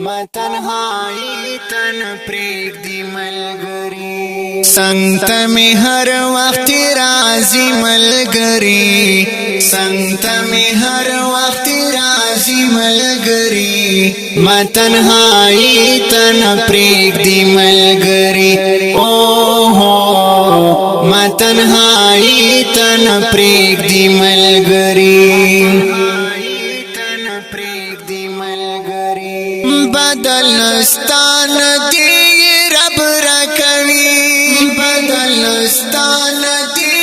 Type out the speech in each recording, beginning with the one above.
ما تنهایی تن پریږدي ملګری څنګ ته مې هر وخت راځي ملګری څنګ ته مې هر وخت راځي ملګری ما تنهایی تن پریږدي ملګری او هو ما تنهایی تن پریږدي ملګری بدل نستان دی رب رکوي بدل نستان دی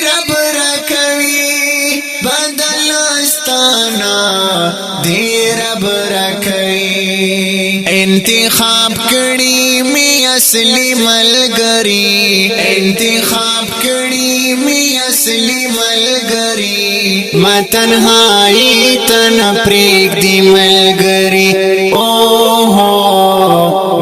رب رکوي بدل نستان دی رب رکوي انتخاب کړي می اصلي ملګری انتخاب کړي می اصلي ملګری ما تنهایی تن پریږدي ملګری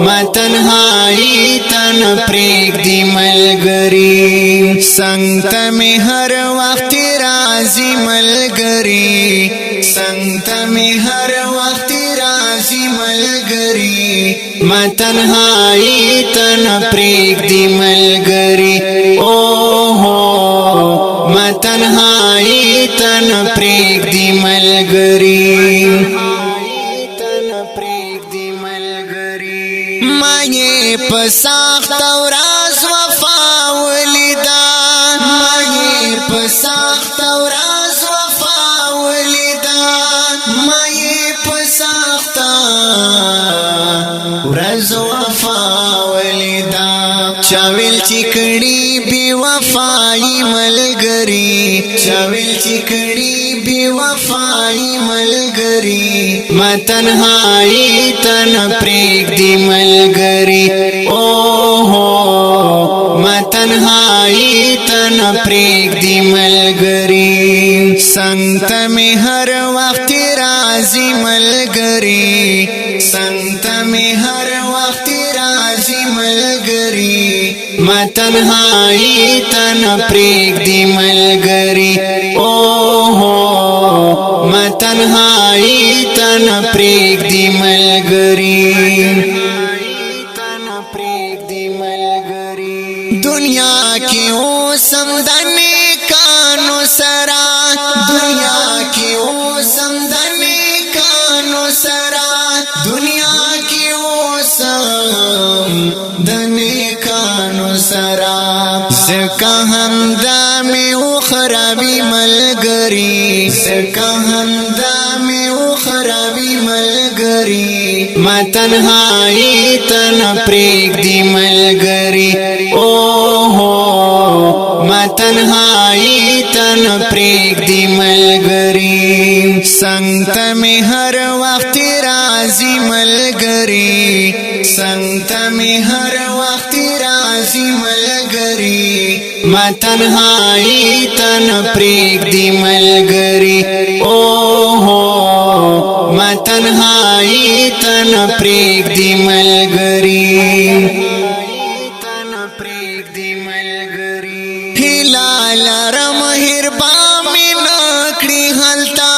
ما تنهایی تن پریږدي ملګری څنګ ته مې هر وخت راځي ملګری څنګ ته مې هر وخت راځي ملګری ما تنهایی تن پریږدي ملګری ما تنهایی تن پریږدي ملګری مايه پساخت وراز وفا ولدا مايه پساخت وراز وفا ولدا مايه پساخت وراز وفا ولدا چاویل چکړي بي وفای ملګری چاویل چکړي بي وفای ملګری ما تنهایی تن پریږدي ملګری ما تنهایی تن پریږدي ملګری څنګ ته مې هر وخت راځي ملګری څنګ ته مې هر وخت راځي ملګری ما تنهایی تن پریږدي ملګری ما تنهایی تن پریږدي ملګری دنیا کې اوسم د نیکانو سره دنیا کې اوسم د نیکانو سره دنیا کې اوسم د نیکانو سره زکه هم دا مې وخرابي ملګری زکه هم دا مې وخرابي ملګری ما تنهایی تن پریږدي ملګری ما تنهایی تن پریږدي ملګری څنګ ته مې هر وخت راځي ملګری څنګ ته مې هر وخت راځي ملګری ما تنهایی تن پریږدي ملګری ما تنهایی تن پریږدي ملګری هلال رم هربا می نکړي هلتا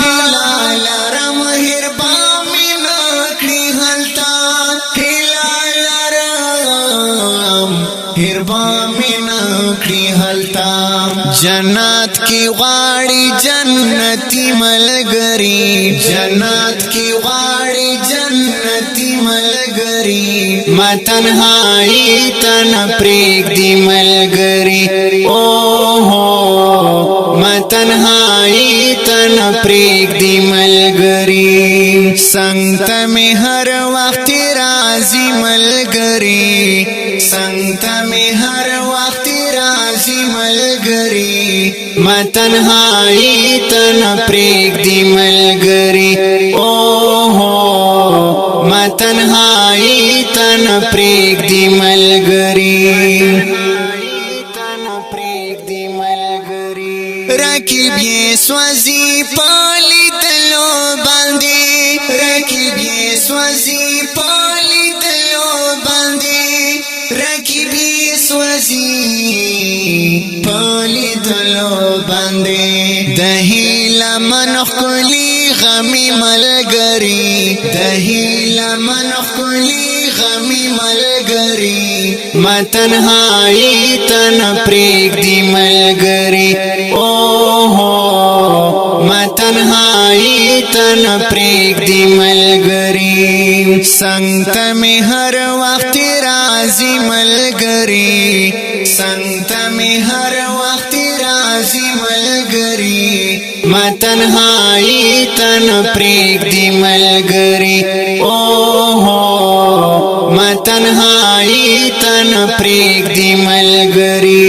هلال رم هربا می نکړي هلتا هلال رم هربا می نکړي هلتا جنت کی غاړي جنتی ملګری جنت کی غاړي جنتی ملګری ما تنهایی تن پریږدي ملګری ما تنهایی تن پریږدي ملګری څنګ ته مې هر وخت راځي ملګری څنګ ته مې هر وخت راځي ملګری ما تنهایی تن پریږدي ملګری ما تنهایی تن پریږدي ملګری رکیب یې سوځي پالیدلو باندې رکیب یې سوځي پالیدلو باندې رکیب یې سوځي پالیدلو باندې د هیله من خلی غمی ملګری د هیله چمن خلی غمی ملگری ما تنهایی تن پریگ دی ملگری اوہو ما تنهایی تن پریگ دی ملگری سنگت میں ہر وقت رازی ملگری سنگت میں ہر وقت رازی ملگری ما تنهایی تن پریگ دی ملگری اوہو ما تنهایی تن پریگ دی ملگری